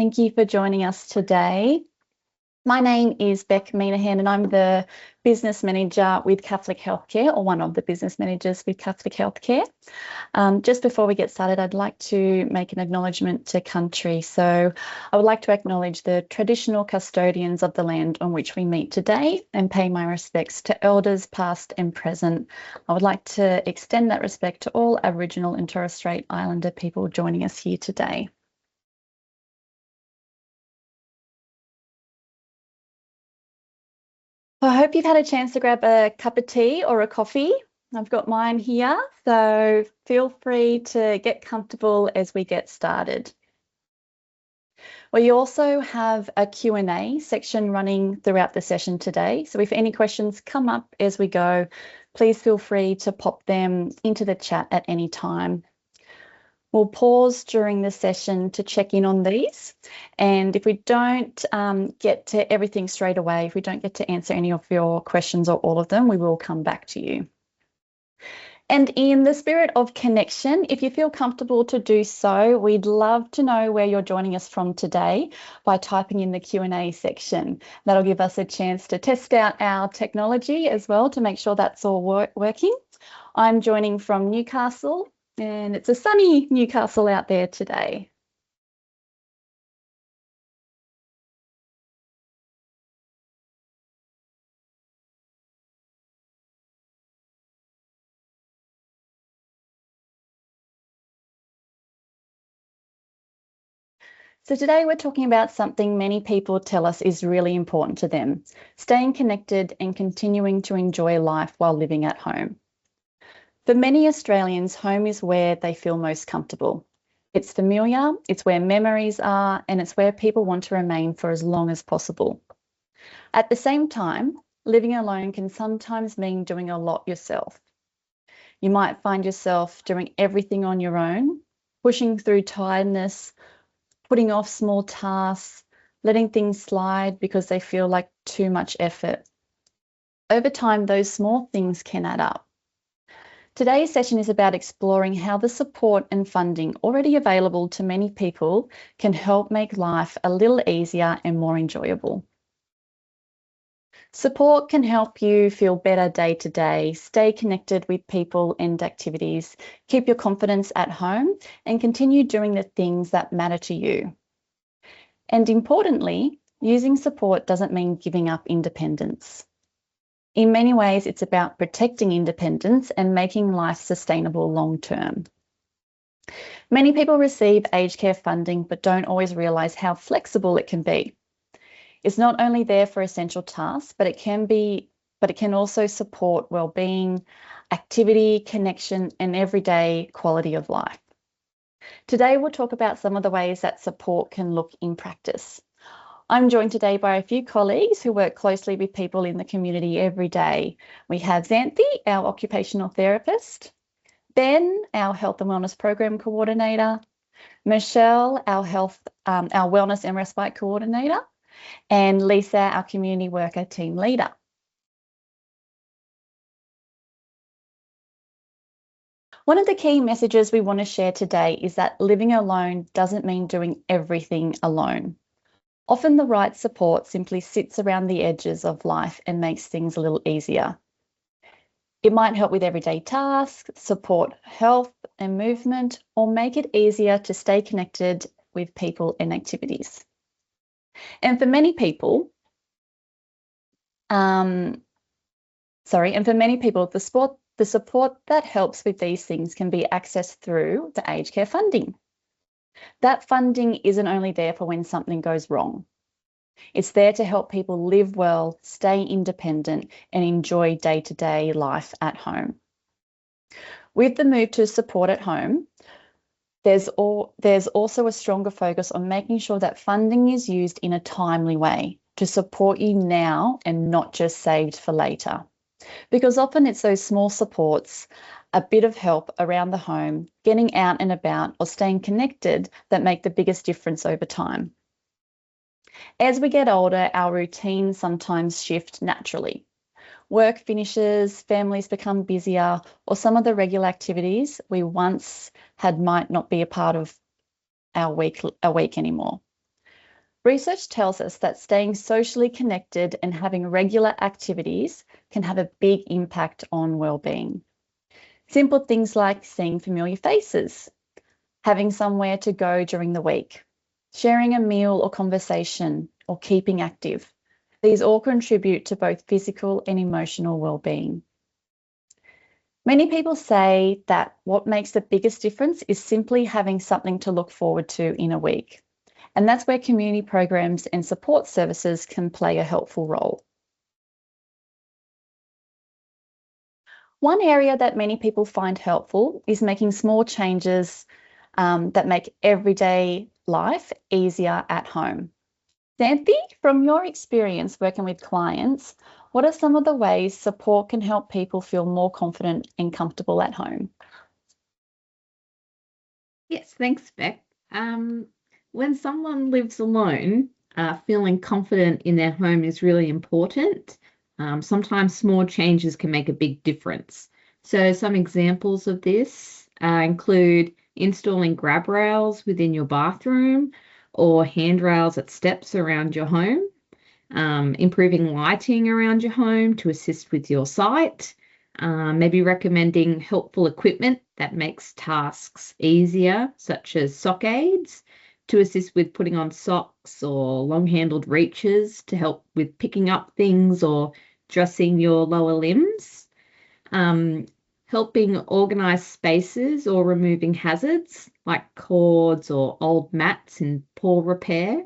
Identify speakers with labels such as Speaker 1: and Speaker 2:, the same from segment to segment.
Speaker 1: Thank you for joining us today. My name is Beck Minahan and I'm the Business Manager with Catholic Healthcare, or one of the Business Managers with Catholic Healthcare. Just before we get started, I'd like to make an acknowledgement to country. So I would like to acknowledge the traditional custodians of the land on which we meet today and pay my respects to elders past and present. I would like to extend that respect to all Aboriginal and Torres Strait Islander people joining us here today. I hope you've had a chance to grab a cup of tea or a coffee. I've got mine here, so feel free to get comfortable as we get started. We also have a Q&A section running throughout the session today. So if any questions come up as we go, please feel free to pop them into the chat at any time. We'll pause during the session to check in on these. And if we don't get to everything straight away, if we don't get to answer any of your questions or all of them, we will come back to you. And in the spirit of connection, if you feel comfortable to do so, we'd love to know where you're joining us from today by typing in the Q&A section. That'll give us a chance to test out our technology as well to make sure that's all working. I'm joining from Newcastle, and it's a sunny Newcastle out there today. So today we're talking about something many people tell us is really important to them: staying connected and continuing to enjoy life while living at home. For many Australians, home is where they feel most comfortable. It's familiar, it's where memories are, and it's where people want to remain for as long as possible. At the same time, living alone can sometimes mean doing a lot yourself. You might find yourself doing everything on your own, pushing through tiredness, putting off small tasks, letting things slide because they feel like too much effort. Over time, those small things can add up. Today's session is about exploring how the support and funding already available to many people can help make life a little easier and more enjoyable. Support can help you feel better day to day, stay connected with people and activities, keep your confidence at home, and continue doing the things that matter to you. And importantly, using support doesn't mean giving up independence. In many ways, it's about protecting independence and making life sustainable long term. Many people receive aged care funding but don't always realise how flexible it can be. It's not only there for essential tasks, but it can also support well-being, activity, connection, and everyday quality of life. Today, we'll talk about some of the ways that support can look in practice. I'm joined today by a few colleagues who work closely with people in the community every day. We have Xanthi, our occupational therapist, Ben, our health and wellness program coordinator, Michelle, our wellness and respite coordinator, and Lisa, our community worker team leader. One of the key messages we want to share today is that living alone doesn't mean doing everything alone. Often the right support simply sits around the edges of life and makes things a little easier. It might help with everyday tasks, support health and movement, or make it easier to stay connected with people and activities. And for many people, the support that helps with these things can be accessed through the aged care funding. That funding isn't only there for when something goes wrong. It's there to help people live well, stay independent, and enjoy day-to-day life at home. With the move to support at home, there's also a stronger focus on making sure that funding is used in a timely way to support you now and not just saved for later. Because often it's those small supports, a bit of help around the home, getting out and about, or staying connected that make the biggest difference over time. As we get older, our routines sometimes shift naturally. Work finishes, families become busier, or some of the regular activities we once had might not be a part of our week anymore. Research tells us that staying socially connected and having regular activities can have a big impact on well-being. Simple things like seeing familiar faces, having somewhere to go during the week, sharing a meal or conversation, or keeping active. These all contribute to both physical and emotional well-being. Many people say that what makes the biggest difference is simply having something to look forward to in a week. And that's where community programs and support services can play a helpful role. One area that many people find helpful is making small changes that make everyday life easier at home. Xanthi, from your experience working with clients, what are some of the ways support can help people feel more confident and comfortable at home?
Speaker 2: Yes, thanks, Beck. When someone lives alone, feeling confident in their home is really important. Sometimes small changes can make a big difference. So some examples of this include installing grab rails within your bathroom or handrails at steps around your home, improving lighting around your home to assist with your sight, maybe recommending helpful equipment that makes tasks easier, such as sock aids, to assist with putting on socks or long-handled reaches to help with picking up things or dressing your lower limbs, helping organize spaces or removing hazards like cords or old mats in poor repair,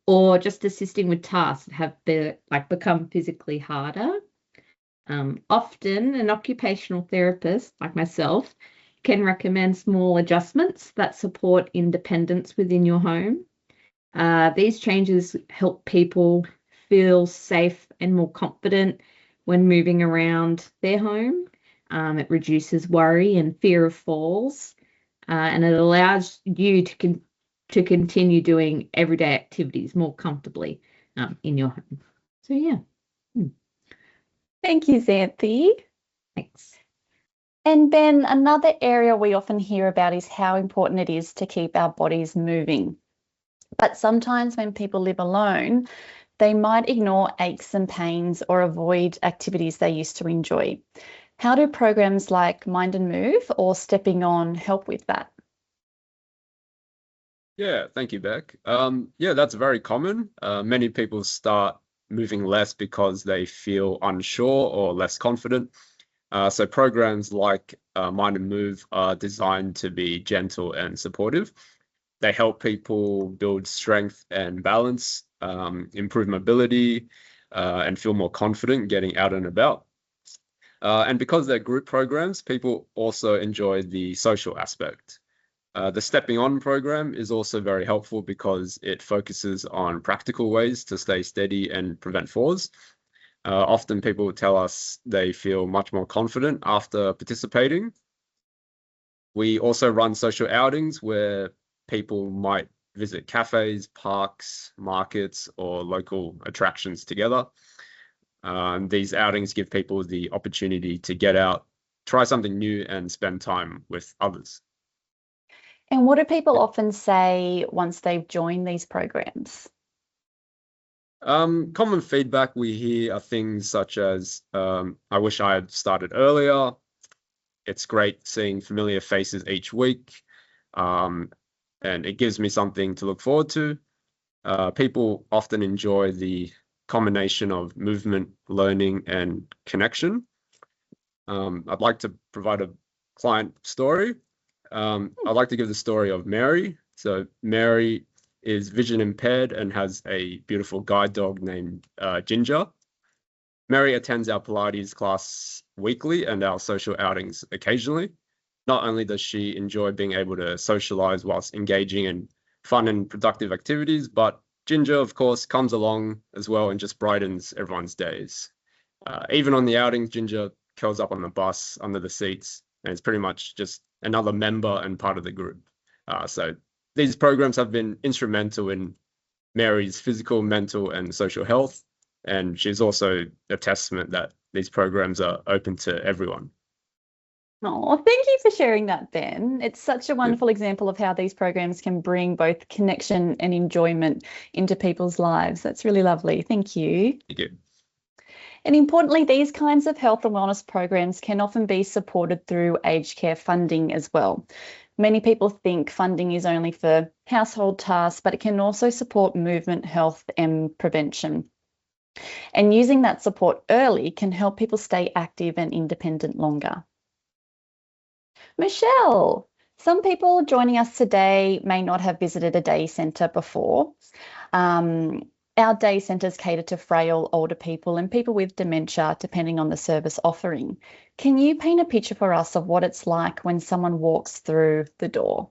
Speaker 2: or just assisting with tasks that have become physically harder. Often, an occupational therapist like myself can recommend small adjustments that support independence within your home. These changes help people feel safe and more confident when moving around their home. It reduces worry and fear of falls, and it allows you to continue doing everyday activities more comfortably in your home. So, yeah.
Speaker 1: Thank you, Xanthi.
Speaker 2: Thanks.
Speaker 1: And then another area we often hear about is how important it is to keep our bodies moving. But sometimes when people live alone, they might ignore aches and pains or avoid activities they used to enjoy. How do programs like Mind and Move or Stepping On help with that?
Speaker 3: Yeah, thank you, Beck. Yeah, that's very common. Many people start moving less because they feel unsure or less confident. So programs like Mind and Move are designed to be gentle and supportive. They help people build strength and balance, improve mobility, and feel more confident getting out and about. And because they're group programs, people also enjoy the social aspect. The Stepping On program is also very helpful because it focuses on practical ways to stay steady and prevent falls. Often people tell us they feel much more confident after participating. We also run social outings where people might visit cafes, parks, markets, or local attractions together. These outings give people the opportunity to get out, try something new, and spend time with others.
Speaker 1: And what do people often say once they've joined these programs?
Speaker 3: Common feedback we hear are things such as, I wish I had started earlier. It's great seeing familiar faces each week. And it gives me something to look forward to. People often enjoy the combination of movement, learning, and connection. I'd like to provide a client story. I'd like to give the story of Mary. So Mary is vision impaired and has a beautiful guide dog named Ginger. Mary attends our Pilates class weekly and our social outings occasionally. Not only does she enjoy being able to socialize whilst engaging in fun and productive activities, but Ginger, of course, comes along as well and just brightens everyone's days. Even on the outings, Ginger curls up on the bus under the seats, and it's pretty much just another member and part of the group. So these programs have been instrumental in Mary's physical, mental, and social health, and she's also a testament that these programs are open to everyone.
Speaker 1: Oh, thank you for sharing that, Ben. It's such a wonderful example of how these programs can bring both connection and enjoyment into people's lives. That's really lovely. Thank you.
Speaker 3: Thank you.
Speaker 1: And importantly, these kinds of health and wellness programs can often be supported through aged care funding as well. Many people think funding is only for household tasks, but it can also support movement, health, and prevention. And using that support early can help people stay active and independent longer. Michelle, some people joining us today may not have visited a day centre before. Our day centres cater to frail older people and people with dementia, depending on the service offering. Can you paint a picture for us of what it's like when someone walks through the door?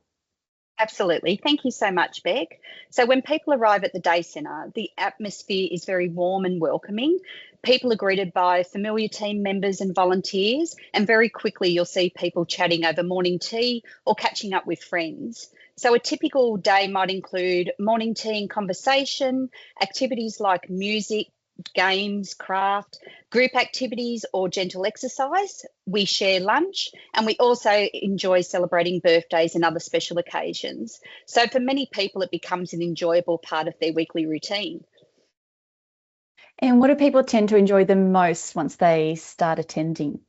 Speaker 4: Absolutely. Thank you so much, Beck. So when people arrive at the day centre, the atmosphere is very warm and welcoming. People are greeted by familiar team members and volunteers, and very quickly you'll see people chatting over morning tea or catching up with friends. So a typical day might include morning tea and conversation, activities like music, games, craft, group activities, or gentle exercise. We share lunch, and we also enjoy celebrating birthdays and other special occasions. So for many people, it becomes an enjoyable part of their weekly routine.
Speaker 1: And what do people tend to enjoy the most once they start attending?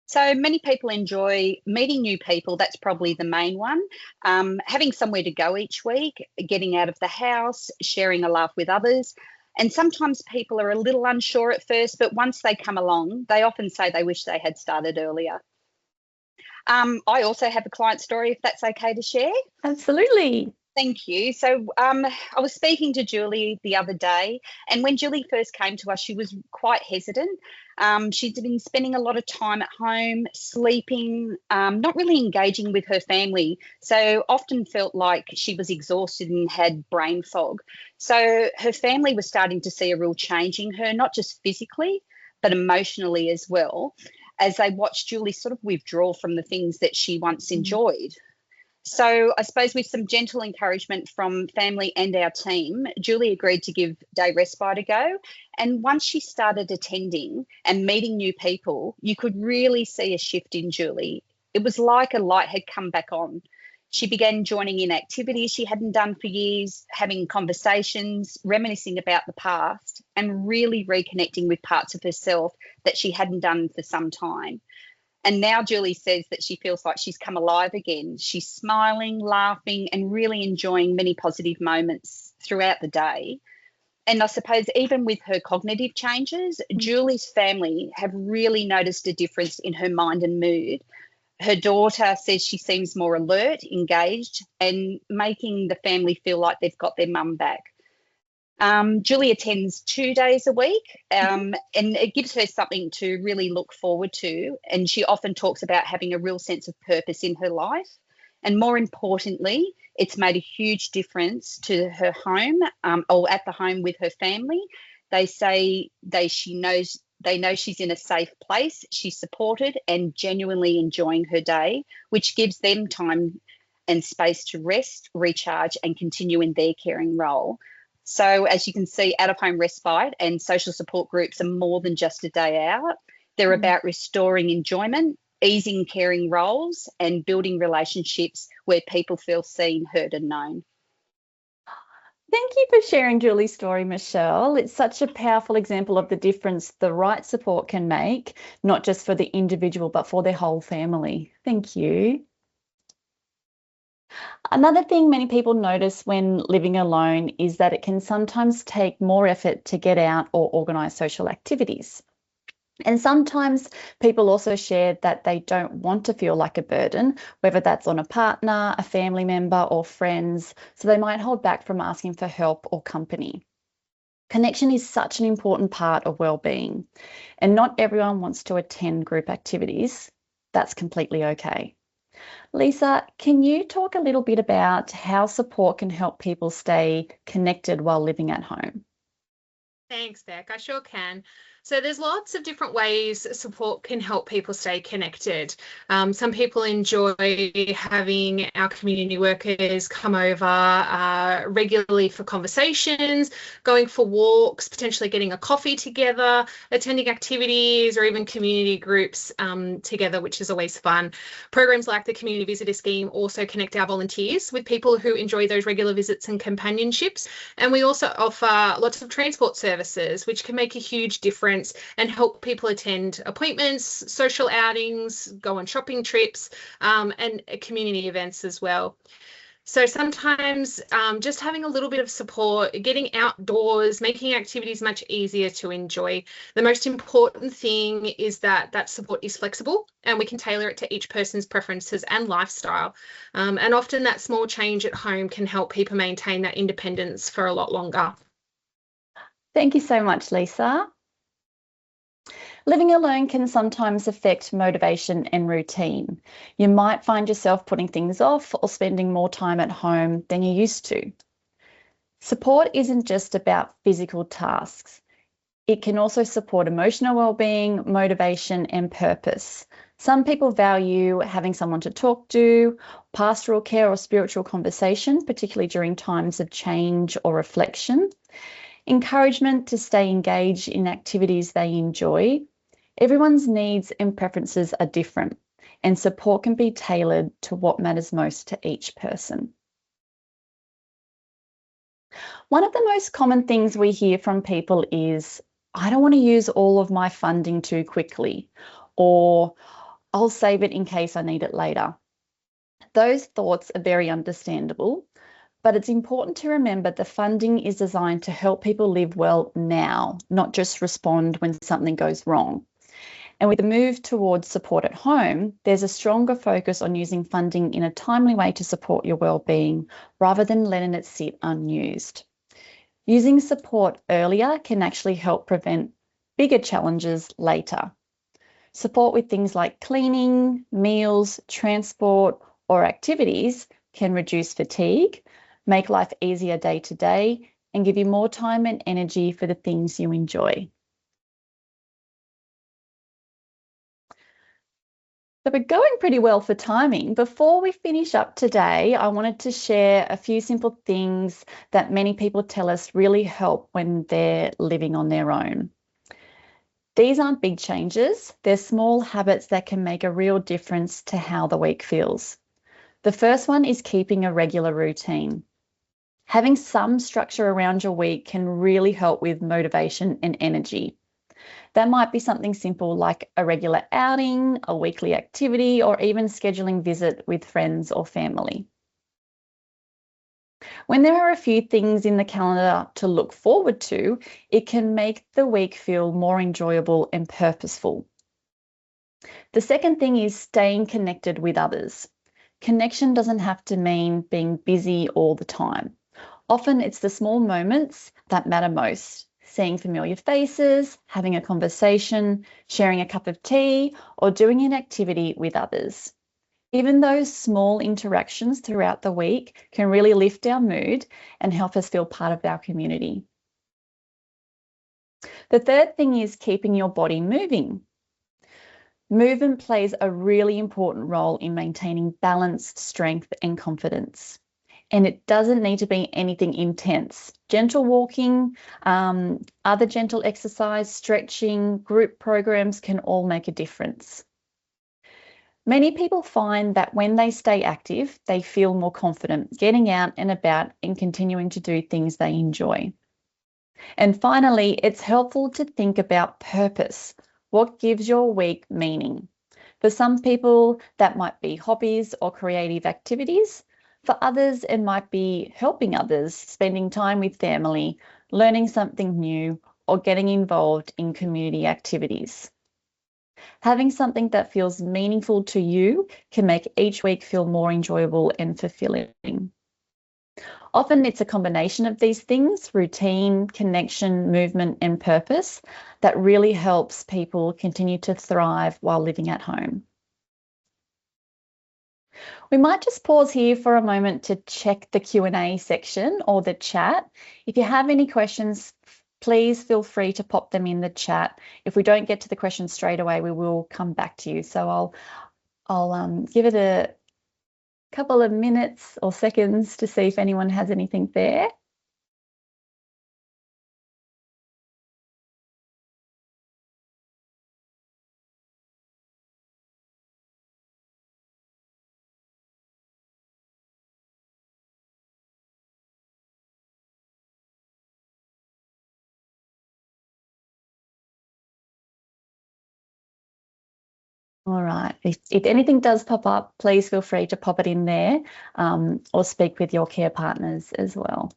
Speaker 4: So many people enjoy meeting new people. That's probably the main one. Having somewhere to go each week, getting out of the house, sharing a laugh with others. And sometimes people are a little unsure at first, but once they come along, they often say they wish they had started earlier. I also have a client story, if that's okay to share.
Speaker 1: Absolutely.
Speaker 4: Thank you. So I was speaking to Julie the other day, and when Julie first came to us, she was quite hesitant. She'd been spending a lot of time at home, sleeping, not really engaging with her family. So often felt like she was exhausted and had brain fog. So her family was starting to see a real change in her, not just physically, but emotionally as well, as they watched Julie sort of withdraw from the things that she once enjoyed. So I suppose with some gentle encouragement from family and our team, Julie agreed to give Day Respite a go. And once she started attending and meeting new people, you could really see a shift in Julie. It was like a light had come back on. She began joining in activities she hadn't done for years, having conversations, reminiscing about the past, and really reconnecting with parts of herself that she hadn't done for some time. And now Julie says that she feels like she's come alive again. She's smiling, laughing, and really enjoying many positive moments throughout the day. And I suppose even with her cognitive changes, Julie's family have really noticed a difference in her mind and mood. Her daughter says she seems more alert, engaged, and making the family feel like they've got their mum back. Julie attends 2 days a week, and it gives her something to really look forward to. And she often talks about having a real sense of purpose in her life. And more importantly, it's made a huge difference to her home, or at the home with her family. They say they know she's in a safe place, she's supported and genuinely enjoying her day, which gives them time and space to rest, recharge, and continue in their caring role. So as you can see, out-of-home respite and social support groups are more than just a day out. They're about restoring enjoyment, easing caring roles, and building relationships where people feel seen, heard, and known.
Speaker 1: Thank you for sharing Julie's story, Michelle. It's such a powerful example of the difference the right support can make, not just for the individual, but for their whole family. Thank you. Another thing many people notice when living alone is that it can sometimes take more effort to get out or organise social activities. And sometimes people also share that they don't want to feel like a burden, whether that's on a partner, a family member, or friends, so they might hold back from asking for help or company. Connection is such an important part of well-being, and not everyone wants to attend group activities. That's completely okay. Lisa, can you talk a little bit about how support can help people stay connected while living at home?
Speaker 5: Thanks, Beck. I sure can. So there's lots of different ways support can help people stay connected. Some people enjoy having our community workers come over regularly for conversations, going for walks, potentially getting a coffee together, attending activities or even community groups together, which is always fun. Programs like the Community Visitor Scheme also connect our volunteers with people who enjoy those regular visits and companionships. And we also offer lots of transport services, which can make a huge difference and help people attend appointments, social outings, go on shopping trips, and community events as well. So sometimes just having a little bit of support, getting outdoors, making activities much easier to enjoy. The most important thing is that that support is flexible and we can tailor it to each person's preferences and lifestyle. And often that small change at home can help people maintain that independence for a lot longer.
Speaker 1: Thank you so much, Lisa. Living alone can sometimes affect motivation and routine. You might find yourself putting things off or spending more time at home than you used to. Support isn't just about physical tasks. It can also support emotional well-being, motivation, and purpose. Some people value having someone to talk to, pastoral care or spiritual conversation, particularly during times of change or reflection. Encouragement to stay engaged in activities they enjoy. Everyone's needs and preferences are different, and support can be tailored to what matters most to each person. One of the most common things we hear from people is, I don't want to use all of my funding too quickly, or I'll save it in case I need it later. Those thoughts are very understandable, but it's important to remember the funding is designed to help people live well now, not just respond when something goes wrong. And with the move towards support at home, there's a stronger focus on using funding in a timely way to support your well-being rather than letting it sit unused. Using support earlier can actually help prevent bigger challenges later. Support with things like cleaning, meals, transport, or activities can reduce fatigue, make life easier day to day, and give you more time and energy for the things you enjoy. So we're going pretty well for timing. Before we finish up today, I wanted to share a few simple things that many people tell us really help when they're living on their own. These aren't big changes. They're small habits that can make a real difference to how the week feels. The first one is keeping a regular routine. Having some structure around your week can really help with motivation and energy. That might be something simple like a regular outing, a weekly activity, or even scheduling visit with friends or family. When there are a few things in the calendar to look forward to, it can make the week feel more enjoyable and purposeful. The second thing is staying connected with others. Connection doesn't have to mean being busy all the time. Often it's the small moments that matter most. Seeing familiar faces, having a conversation, sharing a cup of tea, or doing an activity with others. Even those small interactions throughout the week can really lift our mood and help us feel part of our community. The third thing is keeping your body moving. Movement plays a really important role in maintaining balance, strength, and confidence. And it doesn't need to be anything intense. Gentle walking, other gentle exercise, stretching, group programs can all make a difference. Many people find that when they stay active, they feel more confident getting out and about and continuing to do things they enjoy. And finally, it's helpful to think about purpose. What gives your week meaning? For some people, that might be hobbies or creative activities. For others, it might be helping others, spending time with family, learning something new, or getting involved in community activities. Having something that feels meaningful to you can make each week feel more enjoyable and fulfilling. Often it's a combination of these things, routine, connection, movement, and purpose, that really helps people continue to thrive while living at home. We might just pause here for a moment to check the Q&A section or the chat. If you have any questions, please feel free to pop them in the chat. If we don't get to the question straight away, we will come back to you. So I'll give it a couple of minutes or seconds to see if anyone has anything there. All right. If anything does pop up, please feel free to pop it in there or speak with your care partners as well.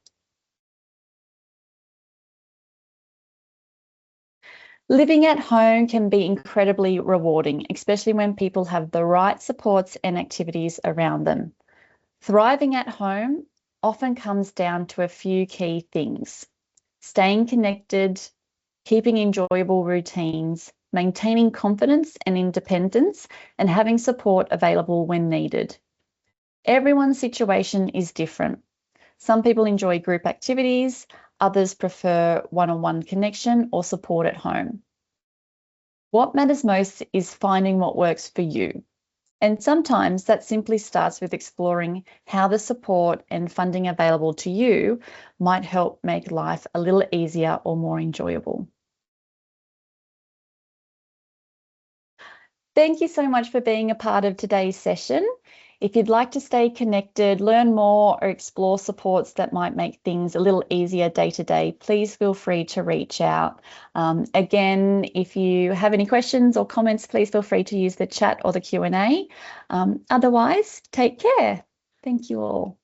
Speaker 1: Living at home can be incredibly rewarding, especially when people have the right supports and activities around them. Thriving at home often comes down to a few key things: staying connected, keeping enjoyable routines, maintaining confidence and independence, and having support available when needed. Everyone's situation is different. Some people enjoy group activities, others prefer one-on-one connection or support at home. What matters most is finding what works for you. And sometimes that simply starts with exploring how the support and funding available to you might help make life a little easier or more enjoyable. Thank you so much for being a part of today's session. If you'd like to stay connected, learn more, or explore supports that might make things a little easier day to day, please feel free to reach out. Again, if you have any questions or comments, please feel free to use the chat or the Q&A. Otherwise, take care. Thank you all.